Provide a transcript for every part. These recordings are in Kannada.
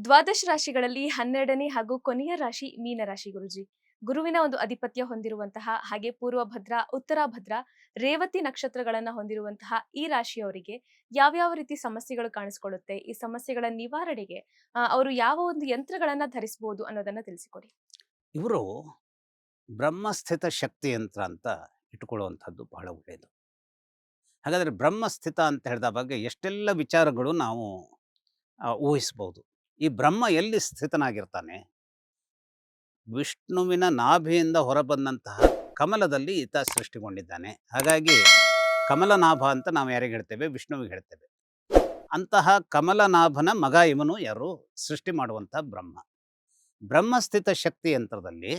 ದ್ವಾದಶ ರಾಶಿಗಳಲ್ಲಿ 12ನೇ ಹಾಗೂ ಕೊನೆಯ ರಾಶಿ ಮೀನರಾಶಿ ಗುರುಜಿ. ಗುರುವಿನ ಒಂದು ಅಧಿಪತ್ಯ ಹೊಂದಿರುವಂತಹ ಹಾಗೆ ಪೂರ್ವ ಭದ್ರ, ಉತ್ತರ ಭದ್ರ, ರೇವತಿ ನಕ್ಷತ್ರಗಳನ್ನ ಹೊಂದಿರುವಂತಹ ಈ ರಾಶಿಯವರಿಗೆ ಯಾವ್ಯಾವ ರೀತಿ ಸಮಸ್ಯೆಗಳು ಕಾಣಿಸ್ಕೊಳ್ಳುತ್ತೆ? ಈ ಸಮಸ್ಯೆಗಳ ನಿವಾರಣೆಗೆ ಅವರು ಯಾವ ಒಂದು ಯಂತ್ರಗಳನ್ನ ಧರಿಸಬಹುದು ಅನ್ನೋದನ್ನ ತಿಳಿಸಿಕೊಡಿ. ಇವರು ಬ್ರಹ್ಮಸ್ಥಿತ ಶಕ್ತಿ ಯಂತ್ರ ಅಂತ ಇಟ್ಕೊಳ್ಳುವಂಥದ್ದು ಬಹಳ ಒಳ್ಳೆಯದು. ಹಾಗಾದರೆ ಬ್ರಹ್ಮಸ್ಥಿತ ಅಂತ ಹೇಳಿದ ಬಗ್ಗೆ ಎಷ್ಟೆಲ್ಲ ವಿಚಾರಗಳು ನಾವು ಊಹಿಸ್ಬೋದು. ಈ ಬ್ರಹ್ಮ ಎಲ್ಲಿ ಸ್ಥಿತನಾಗಿರ್ತಾನೆ? ವಿಷ್ಣುವಿನ ನಾಭಿಯಿಂದ ಹೊರಬಂದಂತಹ ಕಮಲದಲ್ಲಿ ಈತ ಸೃಷ್ಟಿಗೊಂಡಿದ್ದಾನೆ. ಹಾಗಾಗಿ ಕಮಲನಾಭ ಅಂತ ನಾವು ಯಾರಿಗೆ ಹೇಳ್ತೇವೆ? ವಿಷ್ಣುವಿಗೆ ಹೇಳ್ತೇವೆ. ಅಂತಹ ಕಮಲನಾಭನ ಮಗ ಇವನು ಯಾರು? ಸೃಷ್ಟಿ ಮಾಡುವಂಥ ಬ್ರಹ್ಮ. ಬ್ರಹ್ಮಸ್ಥಿತ ಶಕ್ತಿ ಯಂತ್ರದಲ್ಲಿ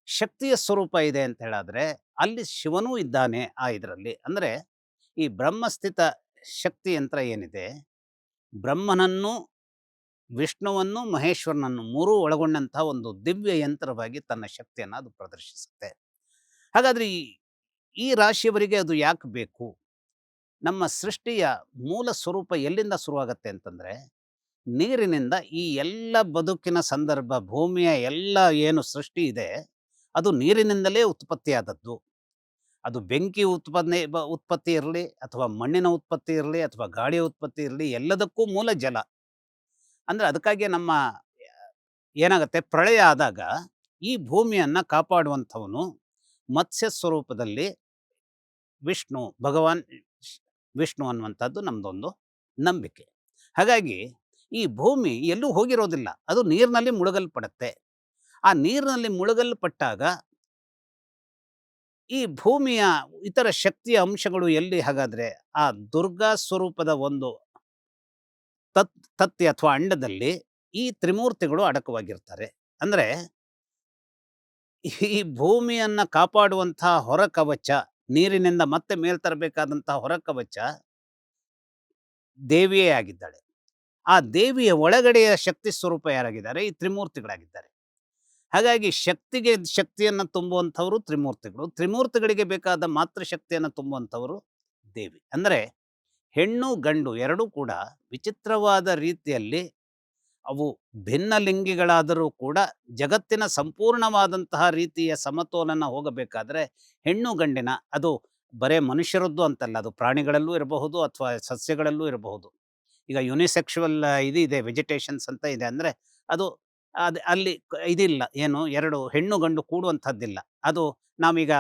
ಶಕ್ತಿಯ ಸ್ವರೂಪ ಇದೆ ಅಂತ ಹೇಳಾದ್ರೆ ಅಲ್ಲಿ ಶಿವನೂ ಇದ್ದಾನೆ ಆ ಇದರಲ್ಲಿ. ಅಂದರೆ ಈ ಬ್ರಹ್ಮಸ್ಥಿತ ಶಕ್ತಿ ಯಂತ್ರ ಏನಿದೆ, ಬ್ರಹ್ಮನನ್ನು, ವಿಷ್ಣುವನ್ನು, ಮಹೇಶ್ವರನನ್ನು ಮೂರೂ ಒಳಗೊಂಡಂತಹ ಒಂದು ದಿವ್ಯ ಯಂತ್ರವಾಗಿ ತನ್ನ ಶಕ್ತಿಯನ್ನು ಅದು ಪ್ರದರ್ಶಿಸುತ್ತೆ. ಹಾಗಾದ್ರೆ ಈ ರಾಶಿಯವರಿಗೆ ಅದು ಯಾಕೆ ಬೇಕು? ನಮ್ಮ ಸೃಷ್ಟಿಯ ಮೂಲ ಸ್ವರೂಪ ಎಲ್ಲಿಂದ ಶುರುವಾಗತ್ತೆ ಅಂತಂದ್ರೆ, ನೀರಿನಿಂದ ಈ ಎಲ್ಲ ಬದುಕಿನ ಸಂದರ್ಭ, ಭೂಮಿಯ ಎಲ್ಲ ಏನು ಸೃಷ್ಟಿ ಇದೆ ಅದು ನೀರಿನಿಂದಲೇ ಉತ್ಪತ್ತಿಯಾದದ್ದು. ಅದು ಬೆಂಕಿ ಉತ್ಪತ್ತಿ ಇರಲಿ, ಅಥವಾ ಮಣ್ಣಿನ ಉತ್ಪತ್ತಿ ಇರಲಿ, ಅಥವಾ ಗಾಳಿಯ ಉತ್ಪತ್ತಿ ಇರಲಿ, ಎಲ್ಲದಕ್ಕೂ ಮೂಲ ಜಲ. ಅಂದ್ರೆ ಅದಕ್ಕಾಗಿ ನಮ್ಮ ಏನಾಗತ್ತೆ, ಪ್ರಳಯ ಆದಾಗ ಈ ಭೂಮಿಯನ್ನ ಕಾಪಾಡುವಂಥವನು ಮತ್ಸ್ಯ ಸ್ವರೂಪದಲ್ಲಿ ವಿಷ್ಣು ಭಗವಾನ್ ವಿಷ್ಣು ಅನ್ನುವಂಥದ್ದು ನಮ್ದೊಂದು ನಂಬಿಕೆ. ಹಾಗಾಗಿ ಈ ಭೂಮಿ ಎಲ್ಲೂ ಹೋಗಿರೋದಿಲ್ಲ, ಅದು ನೀರಿನಲ್ಲಿ ಮುಳುಗಲ್ಪಡುತ್ತೆ. ಆ ನೀರಿನಲ್ಲಿ ಮುಳುಗಲ್ಪಟ್ಟಾಗ ಈ ಭೂಮಿಯ ಇತರ ಶಕ್ತಿಯ ಅಂಶಗಳು ಎಲ್ಲಿ? ಹಾಗಾದ್ರೆ ಆ ದುರ್ಗಾ ಸ್ವರೂಪದ ಒಂದು ತತ್ತಿ ಅಥವಾ ಅಂಡದಲ್ಲಿ ಈ ತ್ರಿಮೂರ್ತಿಗಳು ಅಡಕವಾಗಿರ್ತಾರೆ. ಅಂದ್ರೆ ಈ ಭೂಮಿಯನ್ನ ಕಾಪಾಡುವಂತಹ ಹೊರ ಕವಚ, ನೀರಿನಿಂದ ಮತ್ತೆ ಮೇಲ್ತರಬೇಕಾದಂತಹ ಹೊರ ಕವಚ ದೇವಿಯೇ ಆಗಿದ್ದಾಳೆ. ಆ ದೇವಿಯ ಒಳಗಡೆಯ ಶಕ್ತಿ ಸ್ವರೂಪ ಯಾರಾಗಿದ್ದಾರೆ? ಈ ತ್ರಿಮೂರ್ತಿಗಳಾಗಿದ್ದಾರೆ. ಹಾಗಾಗಿ ಶಕ್ತಿಗೆ ಶಕ್ತಿಯನ್ನು ತುಂಬುವಂಥವರು ತ್ರಿಮೂರ್ತಿಗಳು, ತ್ರಿಮೂರ್ತಿಗಳಿಗೆ ಬೇಕಾದ ಮಾತೃ ಶಕ್ತಿಯನ್ನು ತುಂಬುವಂಥವರು ದೇವಿ. ಅಂದರೆ ಹೆಣ್ಣು ಗಂಡು ಎರಡೂ ಕೂಡ ವಿಚಿತ್ರವಾದ ರೀತಿಯಲ್ಲಿ ಅವು ಭಿನ್ನ ಲಿಂಗಿಗಳಾದರೂ ಕೂಡ ಜಗತ್ತಿನ ಸಂಪೂರ್ಣವಾದಂತಹ ರೀತಿಯ ಸಮತೋಲನ ಹೋಗಬೇಕಾದ್ರೆ ಹೆಣ್ಣು ಗಂಡಿನ, ಅದು ಬರೇ ಮನುಷ್ಯರದ್ದು ಅಂತಲ್ಲ, ಅದು ಪ್ರಾಣಿಗಳಲ್ಲೂ ಇರಬಹುದು ಅಥವಾ ಸಸ್ಯಗಳಲ್ಲೂ ಇರಬಹುದು. ಈಗ ಯುನಿಸೆಕ್ಷುವಲ್ ಇದೆ, ವೆಜಿಟೇಷನ್ಸ್ ಅಂತ ಇದೆ. ಅಂದರೆ ಅದು ಅಲ್ಲಿ ಇದಿಲ್ಲ, ಏನು, ಎರಡು ಹೆಣ್ಣು ಗಂಡು ಕೂಡುವಂಥದ್ದಿಲ್ಲ. ಅದು ನಾವೀಗ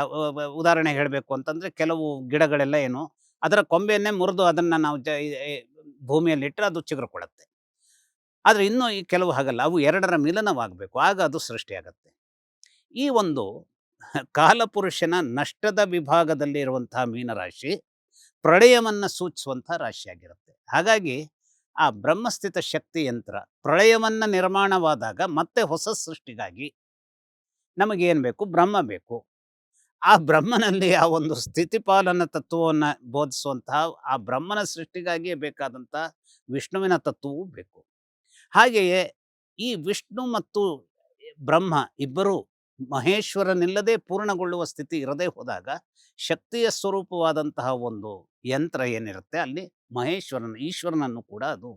ಉದಾಹರಣೆ ಹೇಳಬೇಕು ಅಂತಂದ್ರೆ, ಕೆಲವು ಗಿಡಗಳೆಲ್ಲ ಏನು, ಅದರ ಕೊಂಬೆಯನ್ನೇ ಮುರಿದು ಅದನ್ನ ನಾವು ಭೂಮಿಯಲ್ಲಿಟ್ಟರೆ ಅದು ಚಿಗುರಿಕೊಳ್ಳುತ್ತೆ. ಆದರೆ ಇನ್ನು ಈ ಕೆಲವು ಹಾಗಲ್ಲ, ಅವು ಎರಡರ ಮಿಲನವಾಗಬೇಕು, ಆಗ ಅದು ಸೃಷ್ಟಿಯಾಗತ್ತೆ. ಈ ಒಂದು ಕಾಲಪುರುಷನ ನಷ್ಟದ ವಿಭಾಗದಲ್ಲಿ ಇರುವಂತಹ ಮೀನರಾಶಿ ಪ್ರಳಯವನ್ನ ಸೂಚಿಸುವಂತಹ ರಾಶಿಯಾಗಿರುತ್ತೆ. ಹಾಗಾಗಿ ಆ ಬ್ರಹ್ಮಸ್ಥಿತ ಶಕ್ತಿ ಯಂತ್ರ ಪ್ರಳಯವನ್ನ ನಿರ್ಮಾಣವಾದಾಗ ಮತ್ತೆ ಹೊಸ ಸೃಷ್ಟಿಗಾಗಿ ನಮಗೇನು ಬೇಕು? ಬ್ರಹ್ಮ ಬೇಕು. ಆ ಬ್ರಹ್ಮನಲ್ಲಿ ಆ ಒಂದು ಸ್ಥಿತಿಪಾಲನ ತತ್ವವನ್ನು ಬೋಧಿಸುವಂತಹ ಆ ಬ್ರಹ್ಮನ ಸೃಷ್ಟಿಗಾಗಿಯೇ ಬೇಕಾದಂತಹ ವಿಷ್ಣುವಿನ ತತ್ವವೂ ಬೇಕು. ಹಾಗೆಯೇ ಈ ವಿಷ್ಣು ಮತ್ತು ಬ್ರಹ್ಮ ಇಬ್ಬರೂ ಮಹೇಶ್ವರನಿಲ್ಲದೆ ಪೂರ್ಣಗೊಳ್ಳುವ ಸ್ಥಿತಿ ಇರದೇ ಹೋದಾಗ ಶಕ್ತಿಯ ಸ್ವರೂಪವಾದಂತಹ ಒಂದು ಯಂತ್ರ ಏನಿರುತ್ತೆ ಅಲ್ಲಿ ಈಶ್ವರನನ್ನು ಕೂಡ ಅದು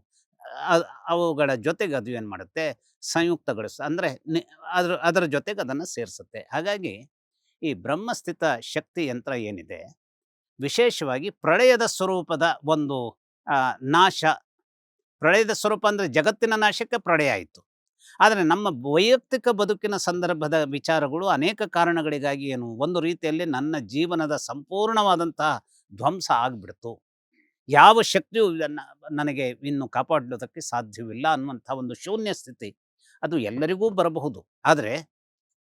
ಅವುಗಳ ಜೊತೆಗೆ ಅದು ಏನು ಮಾಡುತ್ತೆ? ಸಂಯುಕ್ತಗೊಳಿಸ, ಅಂದರೆ ಅದರ ಜೊತೆಗೆ ಅದನ್ನು ಸೇರಿಸುತ್ತೆ. ಹಾಗಾಗಿ ಈ ಬ್ರಹ್ಮಸ್ಥಿತ ಶಕ್ತಿ ಯಂತ್ರ ಏನಿದೆ, ವಿಶೇಷವಾಗಿ ಪ್ರಳಯದ ಸ್ವರೂಪದ ಒಂದು ನಾಶ. ಪ್ರಳಯದ ಸ್ವರೂಪ ಅಂದರೆ ಜಗತ್ತಿನ ನಾಶಕ್ಕೆ ಪ್ರಳಯ ಆಯಿತು. ಆದರೆ ನಮ್ಮ ವೈಯಕ್ತಿಕ ಬದುಕಿನ ಸಂದರ್ಭದ ವಿಚಾರಗಳು ಅನೇಕ ಕಾರಣಗಳಿಗಾಗಿ ಏನು, ಒಂದು ರೀತಿಯಲ್ಲಿ ನನ್ನ ಜೀವನದ ಸಂಪೂರ್ಣವಾದಂತಹ ಧ್ವಂಸ ಆಗಿಬಿಡ್ತು, ಯಾವ ಶಕ್ತಿಯೂ ನನಗೆ ಇನ್ನು ಕಾಪಾಡೋದಕ್ಕೆ ಸಾಧ್ಯವಿಲ್ಲ ಅನ್ನುವಂಥ ಒಂದು ಶೂನ್ಯ ಸ್ಥಿತಿ ಅದು ಎಲ್ಲರಿಗೂ ಬರಬಹುದು. ಆದರೆ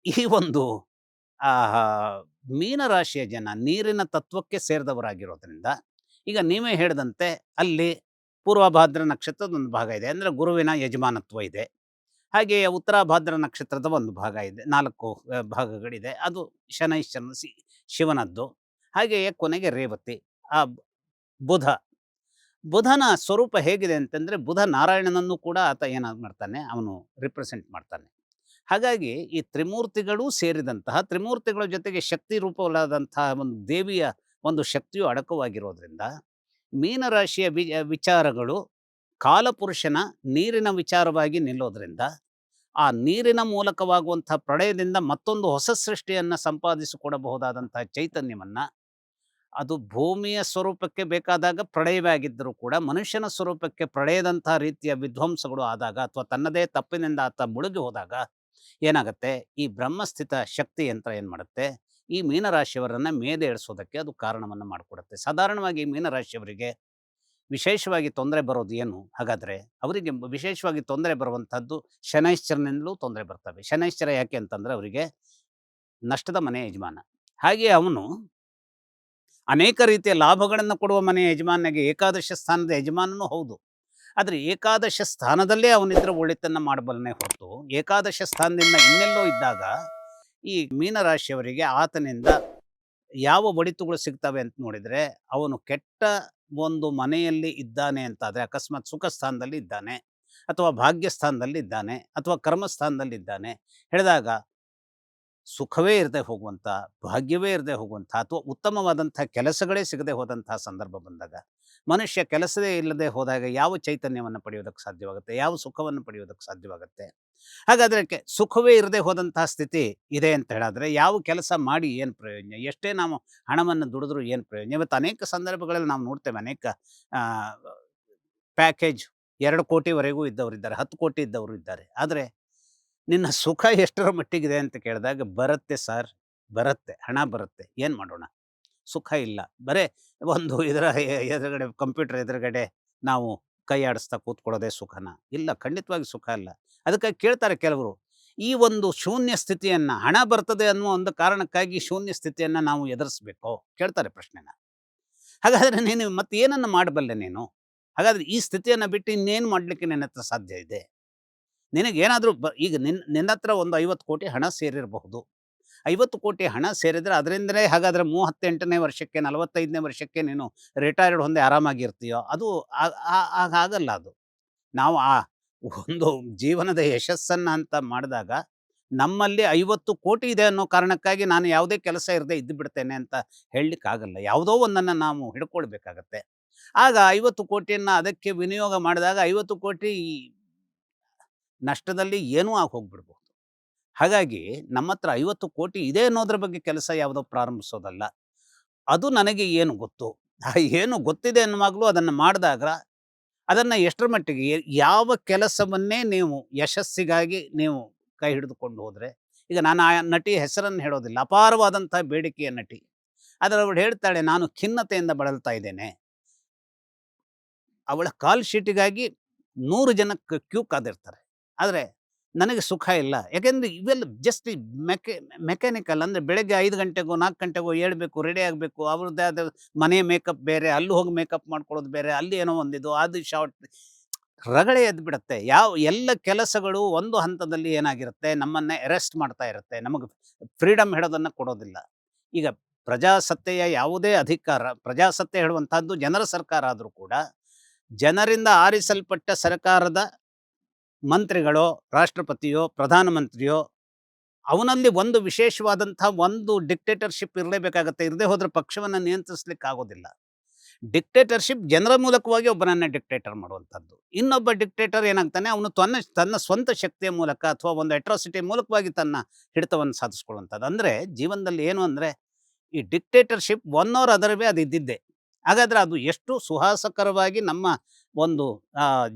ಈ ಒಂದು ಆ ಮೀನರಾಶಿಯ ಜನ ನೀರಿನ ತತ್ವಕ್ಕೆ ಸೇರಿದವರಾಗಿರೋದ್ರಿಂದ, ಈಗ ನೀವೇ ಹೇಳಿದಂತೆ ಅಲ್ಲಿ ಪೂರ್ವಭಾದ್ರ ನಕ್ಷತ್ರದ ಒಂದು ಭಾಗ ಇದೆ, ಅಂದರೆ ಗುರುವಿನ ಯಜಮಾನತ್ವ ಇದೆ. ಹಾಗೆಯೇ ಉತ್ತರಾಭಾದ್ರ ನಕ್ಷತ್ರದ ಒಂದು ಭಾಗ ಇದೆ, 4 ಭಾಗಗಳಿದೆ, ಅದು ಶನೈಶ್ಚರನ ಶಿವನದ್ದು. ಹಾಗೆಯೇ ಕೊನೆಗೆ ರೇವತಿ, ಆ ಬುಧನ ಸ್ವರೂಪ ಹೇಗಿದೆ ಅಂತಂದರೆ, ಬುಧ ನಾರಾಯಣನನ್ನು ಕೂಡ ಆತ ಏನಾಗಿ ಮಾಡ್ತಾನೆ, ಅವನು ರಿಪ್ರೆಸೆಂಟ್ ಮಾಡ್ತಾನೆ. ಹಾಗಾಗಿ ಈ ತ್ರಿಮೂರ್ತಿಗಳೂ ಸೇರಿದಂತಹ, ತ್ರಿಮೂರ್ತಿಗಳ ಜೊತೆಗೆ ಶಕ್ತಿ ರೂಪವಾದಂತಹ ಒಂದು ದೇವಿಯ ಒಂದು ಶಕ್ತಿಯು ಅಡಕವಾಗಿರೋದ್ರಿಂದ ಮೀನರಾಶಿಯ ವಿಚಾರಗಳು ಕಾಲಪುರುಷನ ನೀರಿನ ವಿಚಾರವಾಗಿ ನಿಲ್ಲೋದ್ರಿಂದ ಆ ನೀರಿನ ಮೂಲಕವಾಗುವಂಥ ಪ್ರಳಯದಿಂದ ಮತ್ತೊಂದು ಹೊಸ ಸೃಷ್ಟಿಯನ್ನು ಸಂಪಾದಿಸಿಕೊಡಬಹುದಾದಂತಹ ಚೈತನ್ಯವನ್ನು, ಅದು ಭೂಮಿಯ ಸ್ವರೂಪಕ್ಕೆ ಬೇಕಾದಾಗ ಪ್ರಳಯವೇ ಆಗಿದ್ದರೂ ಕೂಡ ಮನುಷ್ಯನ ಸ್ವರೂಪಕ್ಕೆ ಪ್ರಳಯದಂತಹ ರೀತಿಯ ವಿಧ್ವಂಸಗಳು ಆದಾಗ ಅಥವಾ ತನ್ನದೇ ತಪ್ಪಿನಿಂದ ಆತ ಮುಳುಗಿ ಹೋದಾಗ ಏನಾಗುತ್ತೆ, ಈ ಬ್ರಹ್ಮಸ್ಥಿತ ಶಕ್ತಿ ಯಂತ್ರ ಏನು ಮಾಡುತ್ತೆ, ಈ ಮೀನರಾಶಿಯವರನ್ನು ಮೇಲೆ ಇಳಿಸೋದಕ್ಕೆ ಅದು ಕಾರಣವನ್ನು ಮಾಡಿಕೊಡುತ್ತೆ. ಸಾಧಾರಣವಾಗಿ ಮೀನರಾಶಿಯವರಿಗೆ ವಿಶೇಷವಾಗಿ ತೊಂದರೆ ಬರೋದು ಏನು ಹಾಗಾದರೆ, ಅವರಿಗೆ ವಿಶೇಷವಾಗಿ ತೊಂದರೆ ಬರುವಂಥದ್ದು ಶನೈಶ್ಚರನಿಂದಲೂ ತೊಂದರೆ ಬರ್ತವೆ. ಶನೈಶ್ಚರ ಯಾಕೆ ಅಂತಂದರೆ ಅವರಿಗೆ ನಷ್ಟದ ಮನೆ ಯಜಮಾನ. ಹಾಗೆ ಅವನು ಅನೇಕ ರೀತಿಯ ಲಾಭಗಳನ್ನು ಕೊಡುವ ಮನೆಯ ಯಜಮಾನಿಗೆ ಏಕಾದಶ ಸ್ಥಾನದ ಯಜಮಾನನೂ ಹೌದು. ಆದರೆ ಏಕಾದಶ ಸ್ಥಾನದಲ್ಲೇ ಅವನಿದ್ರೆ ಒಳಿತನ್ನು ಮಾಡಬಲ್ಲನೆ ಹೊರತು ಏಕಾದಶ ಸ್ಥಾನದಿಂದ ಇನ್ನೆಲ್ಲೋ ಇದ್ದಾಗ ಈ ಮೀನರಾಶಿಯವರಿಗೆ ಆತನಿಂದ ಯಾವ ಒಳಿತುಗಳು ಸಿಗ್ತವೆ ಅಂತ ನೋಡಿದರೆ, ಅವನು ಕೆಟ್ಟ ಒಂದು ಮನೆಯಲ್ಲಿ ಇದ್ದಾನೆ ಅಂತಾದರೆ, ಅಕಸ್ಮಾತ್ ಸುಖ ಸ್ಥಾನದಲ್ಲಿ ಇದ್ದಾನೆ ಅಥವಾ ಭಾಗ್ಯಸ್ಥಾನದಲ್ಲಿ ಇದ್ದಾನೆ ಅಥವಾ ಕರ್ಮಸ್ಥಾನದಲ್ಲಿ ಇದ್ದಾನೆ ಹೇಳಿದಾಗ ಸುಖವೇ ಇರದೆ ಹೋಗುವಂಥ, ಭಾಗ್ಯವೇ ಇರದೆ ಹೋಗುವಂಥ ಅಥವಾ ಉತ್ತಮವಾದಂಥ ಕೆಲಸಗಳೇ ಸಿಗದೆ ಹೋದಂತಹ ಸಂದರ್ಭ ಬಂದಾಗ, ಮನುಷ್ಯ ಕೆಲಸವೇ ಇಲ್ಲದೆ ಹೋದಾಗ ಯಾವ ಚೈತನ್ಯವನ್ನು ಪಡೆಯೋದಕ್ಕೆ ಸಾಧ್ಯವಾಗುತ್ತೆ, ಯಾವ ಸುಖವನ್ನು ಪಡೆಯೋದಕ್ಕೆ ಸಾಧ್ಯವಾಗುತ್ತೆ? ಹಾಗಾದರೆ ಸುಖವೇ ಇರದೆ ಹೋದಂತಹ ಸ್ಥಿತಿ ಇದೆ ಅಂತ ಹೇಳಿದ್ರೆ ಯಾವ ಕೆಲಸ ಮಾಡಿ ಏನು ಪ್ರಯೋಜನ, ಎಷ್ಟೇ ನಾವು ಹಣವನ್ನು ದುಡಿದ್ರೂ ಏನು ಪ್ರಯೋಜನ? ಇವತ್ತು ಅನೇಕ ಸಂದರ್ಭಗಳಲ್ಲಿ ನಾವು ನೋಡ್ತೇವೆ, ಅನೇಕ ಪ್ಯಾಕೇಜ್ 2 ಕೋಟಿವರೆಗೂ ಇದ್ದವರಿದ್ದಾರೆ, 10 ಕೋಟಿ ಇದ್ದವರು ಇದ್ದಾರೆ. ಆದರೆ ನಿನ್ನ ಸುಖ ಎಷ್ಟರ ಮಟ್ಟಿಗಿದೆ ಅಂತ ಕೇಳಿದಾಗ, ಬರುತ್ತೆ ಸರ್, ಬರುತ್ತೆ, ಹಣ ಬರುತ್ತೆ, ಏನು ಮಾಡೋಣ, ಸುಖ ಇಲ್ಲ. ಬರೇ ಒಂದು ಇದರ ಎದುರುಗಡೆ ಕಂಪ್ಯೂಟರ್ ಎದುರುಗಡೆ ನಾವು ಕೈ ಆಡಿಸ್ತಾ ಕೂತ್ಕೊಳ್ಳೋದೇ ಸುಖನ? ಇಲ್ಲ, ಖಂಡಿತವಾಗಿ ಸುಖ ಇಲ್ಲ. ಅದಕ್ಕಾಗಿ ಕೇಳ್ತಾರೆ ಕೆಲವರು, ಈ ಒಂದು ಶೂನ್ಯ ಸ್ಥಿತಿಯನ್ನು, ಹಣ ಬರ್ತದೆ ಅನ್ನುವ ಒಂದು ಕಾರಣಕ್ಕಾಗಿ ಶೂನ್ಯ ಸ್ಥಿತಿಯನ್ನು ನಾವು ಎದುರಿಸ್ಬೇಕೋ ಕೇಳ್ತಾರೆ ಪ್ರಶ್ನೆನ. ಹಾಗಾದರೆ ನೀನು ಮತ್ತೆ ಏನನ್ನು ಮಾಡಬಲ್ಲೆ ನೀನು? ಹಾಗಾದರೆ ಈ ಸ್ಥಿತಿಯನ್ನು ಬಿಟ್ಟು ಇನ್ನೇನು ಮಾಡಲಿಕ್ಕೆ ನಿನ್ನ ಹತ್ರ ಸಾಧ್ಯ ಇದೆ? ನಿನಗೇನಾದರೂ ಈಗ ನಿನ್ನ ಹತ್ರ ಒಂದು 50 ಕೋಟಿ ಹಣ ಸೇರಿರಬಹುದು. 50 ಕೋಟಿ ಹಣ ಸೇರಿದರೆ ಅದರಿಂದಲೇ ಹಾಗಾದರೆ 38ನೇ ವರ್ಷಕ್ಕೆ 45ನೇ ವರ್ಷಕ್ಕೆ ನೀನು ರಿಟೈರ್ಡ್ ಹೊಂದಿ ಆರಾಮಾಗಿರ್ತೀಯೋ? ಅದು ಆಗಲ್ಲ. ಅದು ನಾವು ಆ ಒಂದು ಜೀವನದ ಯಶಸ್ಸನ್ನು ಅಂತ ಮಾಡಿದಾಗ ನಮ್ಮಲ್ಲಿ 50 ಕೋಟಿ ಇದೆ ಅನ್ನೋ ಕಾರಣಕ್ಕಾಗಿ ನಾನು ಯಾವುದೇ ಕೆಲಸ ಇರದೆ ಇದ್ದು ಬಿಡ್ತೇನೆ ಅಂತ ಹೇಳಲಿಕ್ಕಾಗಲ್ಲ. ಯಾವುದೋ ಒಂದನ್ನು ನಾವು ಹಿಡ್ಕೊಳ್ಬೇಕಾಗತ್ತೆ. ಆಗ 50 ಕೋಟಿಯನ್ನು ಅದಕ್ಕೆ ವಿನಿಯೋಗ ಮಾಡಿದಾಗ 50 ಕೋಟಿ ನಷ್ಟದಲ್ಲಿ ಏನೂ ಆಗಿ ಹೋಗ್ಬಿಡ್ಬೋದು. ಹಾಗಾಗಿ ನಮ್ಮ ಹತ್ರ 50 ಕೋಟಿ ಇದೆ ಅನ್ನೋದ್ರ ಬಗ್ಗೆ ಕೆಲಸ ಯಾವುದೋ ಪ್ರಾರಂಭಿಸೋದಲ್ಲ. ಅದು ನನಗೆ ಏನು ಗೊತ್ತು, ಏನು ಗೊತ್ತಿದೆ ಅನ್ನುವಾಗಲೂ ಅದನ್ನು ಮಾಡಿದಾಗ ಅದನ್ನು ಎಷ್ಟರ ಮಟ್ಟಿಗೆ ಯಾವ ಕೆಲಸವನ್ನೇ ನೀವು ಯಶಸ್ಸಿಗಾಗಿ ನೀವು ಕೈ ಹಿಡಿದುಕೊಂಡು ಹೋದರೆ, ಈಗ ನಾನು ಆ ನಟಿ ಹೆಸರನ್ನು ಹೇಳೋದಿಲ್ಲ, ಅಪಾರವಾದಂಥ ಬೇಡಿಕೆಯ ನಟಿ. ಆದರೆ ಅವಳು ಹೇಳ್ತಾಳೆ, ನಾನು ಖಿನ್ನತೆಯಿಂದ ಬಳಲ್ತಾ ಇದ್ದೇನೆ. ಅವಳ ಕಾಲ್ ಶೀಟಿಗಾಗಿ 100 ಜನ ಕ್ಯೂ ಕಾದಿರ್ತಾರೆ. ಆದರೆ ನನಗೆ ಸುಖ ಇಲ್ಲ. ಯಾಕೆಂದರೆ ಇವೆಲ್ಲ ಜಸ್ಟ್ ಮೆಕ್ಯಾನಿಕಲ್. ಅಂದರೆ ಬೆಳಗ್ಗೆ 5 ಗಂಟೆಗೋ 4 ಗಂಟೆಗೋ ಏಳಬೇಕು, ರೆಡಿ ಆಗಬೇಕು, ಅವ್ರದ್ದೇ ಆದ ಮನೆ ಮೇಕಪ್ ಬೇರೆ, ಅಲ್ಲಿ ಹೋಗಿ ಮೇಕಪ್ ಮಾಡ್ಕೊಳ್ಳೋದು ಬೇರೆ, ಅಲ್ಲಿ ಏನೋ ಒಂದಿದು ಅದು ಶಾರ್ಟ್ ರಗಳೆ ಎದ್ದು ಬಿಡುತ್ತೆ. ಎಲ್ಲ ಕೆಲಸಗಳು ಒಂದು ಹಂತದಲ್ಲಿ ಏನಾಗಿರುತ್ತೆ, ನಮ್ಮನ್ನು ಅರೆಸ್ಟ್ ಮಾಡ್ತಾ ಇರುತ್ತೆ, ನಮಗೆ ಫ್ರೀಡಮ್ ಹೇಳೋದನ್ನು ಕೊಡೋದಿಲ್ಲ. ಈಗ ಪ್ರಜಾಸತ್ತೆಯ ಯಾವುದೇ ಅಧಿಕಾರ, ಪ್ರಜಾಸತ್ತೆ ಹೇಳುವಂಥದ್ದು ಜನರ ಸರ್ಕಾರ ಆದರೂ ಕೂಡ ಜನರಿಂದ ಆರಿಸಲ್ಪಟ್ಟ ಸರ್ಕಾರದ ಮಂತ್ರಿಗಳೋ, ರಾಷ್ಟ್ರಪತಿಯೋ, ಪ್ರಧಾನಮಂತ್ರಿಯೋ, ಅವನಲ್ಲಿ ಒಂದು ವಿಶೇಷವಾದಂಥ ಒಂದು ಡಿಕ್ಟೇಟರ್ಶಿಪ್ ಇರಲೇಬೇಕಾಗತ್ತೆ. ಇರದೇ ಹೋದರೆ ಪಕ್ಷವನ್ನು ನಿಯಂತ್ರಿಸ್ಲಿಕ್ಕೆ ಆಗೋದಿಲ್ಲ. ಡಿಕ್ಟೇಟರ್ಶಿಪ್ ಜನರ ಮೂಲಕವಾಗಿ ಒಬ್ಬನನ್ನು ಡಿಕ್ಟೇಟರ್ ಮಾಡುವಂಥದ್ದು. ಇನ್ನೊಬ್ಬ ಡಿಕ್ಟೇಟರ್ ಏನಾಗ್ತಾನೆ, ಅವನು ತನ್ನ ಸ್ವಂತ ಶಕ್ತಿಯ ಮೂಲಕ ಅಥವಾ ಒಂದು ಅಟ್ರಾಸಿಟಿ ಮೂಲಕವಾಗಿ ತನ್ನ ಹಿಡಿತವನ್ನು ಸಾಧಿಸ್ಕೊಳ್ಳುವಂಥದ್ದು. ಅಂದರೆ ಜೀವನದಲ್ಲಿ ಏನು ಅಂದರೆ, ಈ dictatorship one or other way ಅದು ಇದ್ದಿದ್ದೆ. ಹಾಗಾದರೆ ಅದು ಎಷ್ಟು ಸುಹಾಸಕರವಾಗಿ ನಮ್ಮ ಒಂದು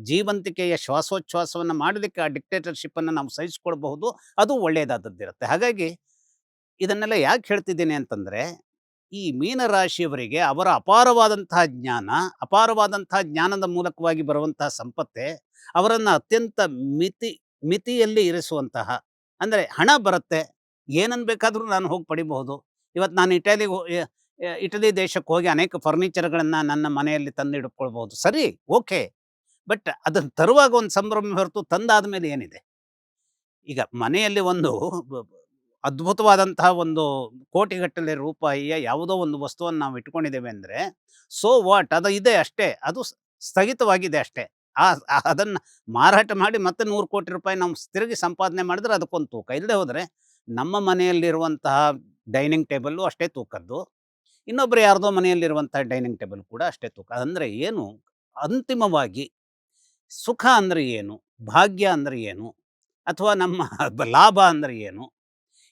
ಜೀವಂತಿಕೆಯ ಶ್ವಾಸೋಚ್ಛ್ವಾಸವನ್ನು ಮಾಡಲಿಕ್ಕೆ ಆ ಡಿಕ್ಟೇಟರ್ಶಿಪ್ಪನ್ನು ನಾವು ಸಹಿಸಿಕೊಳ್ಬಹುದು, ಅದು ಒಳ್ಳೆಯದಾದದ್ದಿರುತ್ತೆ. ಹಾಗಾಗಿ ಇದನ್ನೆಲ್ಲ ಯಾಕೆ ಹೇಳ್ತಿದ್ದೀನಿ ಅಂತಂದರೆ, ಈ ಮೀನರಾಶಿಯವರಿಗೆ ಅವರ ಅಪಾರವಾದಂತಹ ಜ್ಞಾನದ ಮೂಲಕವಾಗಿ ಬರುವಂತಹ ಸಂಪತ್ತೇ ಅವರನ್ನು ಅತ್ಯಂತ ಮಿತಿಯಲ್ಲಿ ಇರಿಸುವಂತಹ, ಅಂದರೆ ಹಣ ಬರುತ್ತೆ, ಏನನ್ನು ಬೇಕಾದರೂ ನಾನು ಹೋಗಿ ಪಡಿಬಹುದು. ಇವತ್ತು ನಾನು ಇಟಲಿ ದೇಶಕ್ಕೆ ಹೋಗಿ ಅನೇಕ ಫರ್ನಿಚರ್ಗಳನ್ನು ನನ್ನ ಮನೆಯಲ್ಲಿ ತಂದು ಇಟ್ಕೊಳ್ಬಹುದು, ಸರಿ, ಓಕೆ. ಬಟ್ ಅದನ್ನು ತರುವಾಗ ಒಂದು ಸಂಭ್ರಮ ಹೊರತು ತಂದಾದ ಮೇಲೆ ಏನಿದೆ? ಈಗ ಮನೆಯಲ್ಲಿ ಒಂದು ಅದ್ಭುತವಾದಂತಹ ಒಂದು ಕೋಟಿಗಟ್ಟಲೆ ರೂಪಾಯಿಯ ಯಾವುದೋ ಒಂದು ವಸ್ತುವನ್ನು ನಾವು ಇಟ್ಕೊಂಡಿದ್ದೇವೆ ಅಂದರೆ, ಸೋ ವಾಟ್, ಅದು ಇದೆ ಅಷ್ಟೇ, ಅದು ಸ್ಥಗಿತವಾಗಿದೆ ಅಷ್ಟೇ. ಅದನ್ನು ಮಾರಾಟ ಮಾಡಿ ಮತ್ತೆ 100 ಕೋಟಿ ರೂಪಾಯಿ ನಾವು ತಿರುಗಿ ಸಂಪಾದನೆ ಮಾಡಿದ್ರೆ ಅದಕ್ಕೊಂದು ತೂಕ. ಇಲ್ಲದೆ ಹೋದರೆ ನಮ್ಮ ಮನೆಯಲ್ಲಿರುವಂತಹ ಡೈನಿಂಗ್ ಟೇಬಲ್ಲು ಅಷ್ಟೇ ತೂಕದ್ದು, ಇನ್ನೊಬ್ಬರು ಯಾರ್ದೋ ಮನೆಯಲ್ಲಿರುವಂಥ ಡೈನಿಂಗ್ ಟೇಬಲ್ ಕೂಡ ಅಷ್ಟೇ ತೂಕ. ಅಂದರೆ ಏನು, ಅಂತಿಮವಾಗಿ ಸುಖ ಅಂದರೆ ಏನು, ಭಾಗ್ಯ ಅಂದರೆ ಏನು, ಅಥವಾ ನಮ್ಮ ಲಾಭ ಅಂದರೆ ಏನು,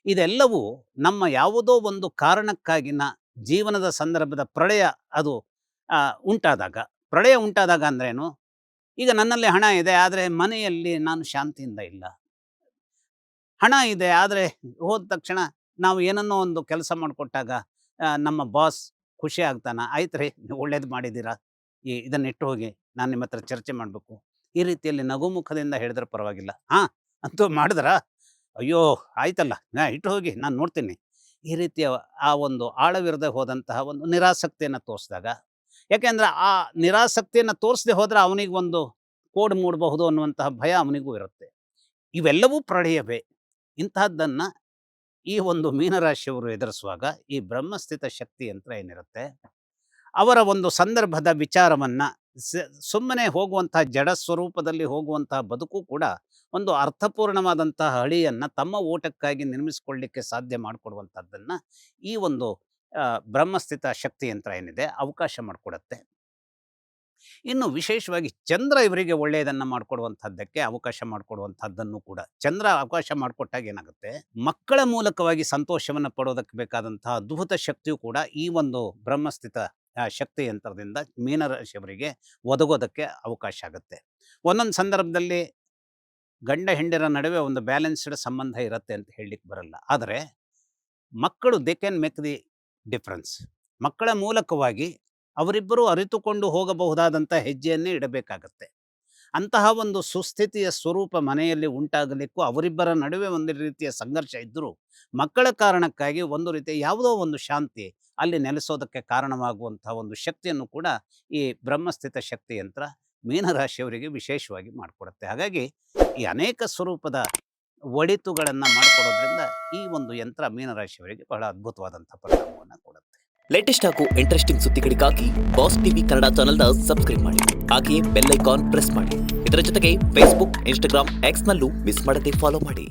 ಇದೆಲ್ಲವೂ ನಮ್ಮ ಯಾವುದೋ ಒಂದು ಕಾರಣಕ್ಕಾಗಿನ ಜೀವನದ ಸಂದರ್ಭದ ಪ್ರಳಯ ಅದು ಉಂಟಾದಾಗ. ಪ್ರಳಯ ಉಂಟಾದಾಗ ಅಂದ್ರೇನು, ಈಗ ನನ್ನಲ್ಲಿ ಹಣ ಇದೆ, ಆದರೆ ಮನೆಯಲ್ಲಿ ನಾನು ಶಾಂತಿಯಿಂದ ಇಲ್ಲ. ಹಣ ಇದೆ, ಆದರೆ ಹೋದ ತಕ್ಷಣ ನಾವು ಏನನ್ನೋ ಒಂದು ಕೆಲಸ ಮಾಡಿಕೊಟ್ಟಾಗ ನಮ್ಮ ಬಾಸ್ ಖುಷಿ ಆಗ್ತಾನೆ, ಆಯ್ತು ರೀ ನೀವು ಒಳ್ಳೇದು ಮಾಡಿದ್ದೀರಾ, ಇದನ್ನಿಟ್ಟು ಹೋಗಿ ನಾನು ನಿಮ್ಮ ಹತ್ರ ಚರ್ಚೆ ಮಾಡಬೇಕು, ಈ ರೀತಿಯಲ್ಲಿ ನಗುಮುಖದಿಂದ ಹೇಳಿದ್ರೆ ಪರವಾಗಿಲ್ಲ. ಹಾಂ ಅಂತೂ ಮಾಡಿದ್ರಾ, ಅಯ್ಯೋ ಆಯ್ತಲ್ಲ, ಇಟ್ಟು ಹೋಗಿ ನಾನು ನೋಡ್ತೀನಿ. ಈ ರೀತಿಯ ಆ ಒಂದು ಆಳವಿರದೆ ಹೋದಂತಹ ಒಂದು ನಿರಾಸಕ್ತಿಯನ್ನು ತೋರಿಸಿದಾಗ, ಯಾಕೆಂದ್ರೆ ಆ ನಿರಾಸಕ್ತಿಯನ್ನು ತೋರಿಸದೆ ಹೋದರೆ ಅವನಿಗೆ ಒಂದು ಕೋಡ್ ಮೂಡಬಹುದು ಅನ್ನುವಂತಹ ಭಯ ಅವನಿಗೂ ಇರುತ್ತೆ. ಇವೆಲ್ಲವೂ ಪ್ರಳಯವೇ. ಇಂತಹದ್ದನ್ನು ಈ ಒಂದು ಮೀನರಾಶಿಯವರು ಎದುರಿಸುವಾಗ ಈ ಬ್ರಹ್ಮಸ್ಥಿತ ಶಕ್ತಿ ಯಂತ್ರ ಏನಿರುತ್ತೆ, ಅವರ ಒಂದು ಸಂದರ್ಭದ ವಿಚಾರವನ್ನು ಸುಮ್ಮನೆ ಹೋಗುವಂತಹ ಜಡ ಸ್ವರೂಪದಲ್ಲಿ ಹೋಗುವಂತಹ ಬದುಕು ಕೂಡ ಒಂದು ಅರ್ಥಪೂರ್ಣವಾದಂತಹ ಹಳಿಯನ್ನು ತಮ್ಮ ಓಟಕ್ಕಾಗಿ ನಿರ್ಮಿಸಿಕೊಳ್ಳಲಿಕ್ಕೆ ಸಾಧ್ಯ ಮಾಡಿಕೊಡುವಂಥದ್ದನ್ನು ಈ ಒಂದು ಬ್ರಹ್ಮಸ್ಥಿತ ಶಕ್ತಿ ಯಂತ್ರ ಏನಿದೆ ಅವಕಾಶ ಮಾಡಿಕೊಡುತ್ತೆ. ಇನ್ನು ವಿಶೇಷವಾಗಿ ಚಂದ್ರ ಇವರಿಗೆ ಒಳ್ಳೆಯದನ್ನು ಮಾಡಿಕೊಡುವಂಥದ್ದಕ್ಕೆ ಅವಕಾಶ ಮಾಡಿಕೊಡುವಂಥದ್ದನ್ನು ಕೂಡ ಚಂದ್ರ ಅವಕಾಶ ಮಾಡಿಕೊಟ್ಟಾಗ ಏನಾಗುತ್ತೆ, ಮಕ್ಕಳ ಮೂಲಕವಾಗಿ ಸಂತೋಷವನ್ನು ಪಡೋದಕ್ಕೆ ಬೇಕಾದಂತಹ ಅದ್ಭುತ ಶಕ್ತಿಯು ಕೂಡ ಈ ಒಂದು ಬ್ರಹ್ಮಸ್ಥಿತ ಶಕ್ತಿ ಯಂತ್ರದಿಂದ ಮೀನರಾಶಿಯವರಿಗೆ ಒದಗೋದಕ್ಕೆ ಅವಕಾಶ ಆಗುತ್ತೆ. ಒಂದೊಂದು ಸಂದರ್ಭದಲ್ಲಿ ಗಂಡ ಹೆಂಡರ ನಡುವೆ ಒಂದು ಬ್ಯಾಲೆನ್ಸ್ಡ್ ಸಂಬಂಧ ಇರುತ್ತೆ ಅಂತ ಹೇಳಲಿಕ್ಕೆ ಬರಲ್ಲ, ಆದರೆ ಮಕ್ಕಳು they can make the difference. ಮಕ್ಕಳ ಮೂಲಕವಾಗಿ ಅವರಿಬ್ಬರು ಅರಿತುಕೊಂಡು ಹೋಗಬಹುದಾದಂಥ ಹೆಜ್ಜೆಯನ್ನೇ ಇಡಬೇಕಾಗತ್ತೆ. ಅಂತಹ ಒಂದು ಸುಸ್ಥಿತಿಯ ಸ್ವರೂಪ ಮನೆಯಲ್ಲಿ ಉಂಟಾಗಲಿಕ್ಕೂ ಅವರಿಬ್ಬರ ನಡುವೆ ಒಂದು ರೀತಿಯ ಸಂಘರ್ಷ ಇದ್ದರೂ ಮಕ್ಕಳ ಕಾರಣಕ್ಕಾಗಿ ಒಂದು ರೀತಿಯ ಯಾವುದೋ ಒಂದು ಶಾಂತಿ ಅಲ್ಲಿ ನೆಲೆಸೋದಕ್ಕೆ ಕಾರಣವಾಗುವಂತಹ ಒಂದು ಶಕ್ತಿಯನ್ನು ಕೂಡ ಈ ಬ್ರಹ್ಮಸ್ಥಿತ ಶಕ್ತಿ ಯಂತ್ರ ಮೀನರಾಶಿಯವರಿಗೆ ವಿಶೇಷವಾಗಿ ಮಾಡಿಕೊಡುತ್ತೆ. ಹಾಗಾಗಿ ಈ ಅನೇಕ ಸ್ವರೂಪದ ಒಳಿತುಗಳನ್ನು ಮಾಡಿಕೊಡೋದ್ರಿಂದ ಈ ಒಂದು ಯಂತ್ರ ಮೀನರಾಶಿಯವರಿಗೆ ಬಹಳ ಅದ್ಭುತವಾದಂಥ ಪರಿಣಾಮವನ್ನು ಕೊಡುತ್ತೆ. ಲೇಟೆಸ್ಟ್ ಹಾಗೂ ಇಂಟ್ರೆಸ್ಟಿಂಗ್ ಸುದ್ದಿಗಳಿಗಾಗಿ ಬಾಸ್ ಟಿವಿ ಕನ್ನಡ ಚಾನೆಲ್ನ ಸಬ್ಸ್ಕ್ರೈಬ್ ಮಾಡಿ. ಹಾಗೆಯೇ ಬೆಲ್ ಐಕಾನ್ ಪ್ರೆಸ್ ಮಾಡಿ. ಇದರ ಜೊತೆಗೆ ಫೇಸ್ಬುಕ್, ಇನ್ಸ್ಟಾಗ್ರಾಮ್, ಎಕ್ಸ್ನಲ್ಲೂ ಮಿಸ್ ಮಾಡದೆ ಫಾಲೋ ಮಾಡಿ.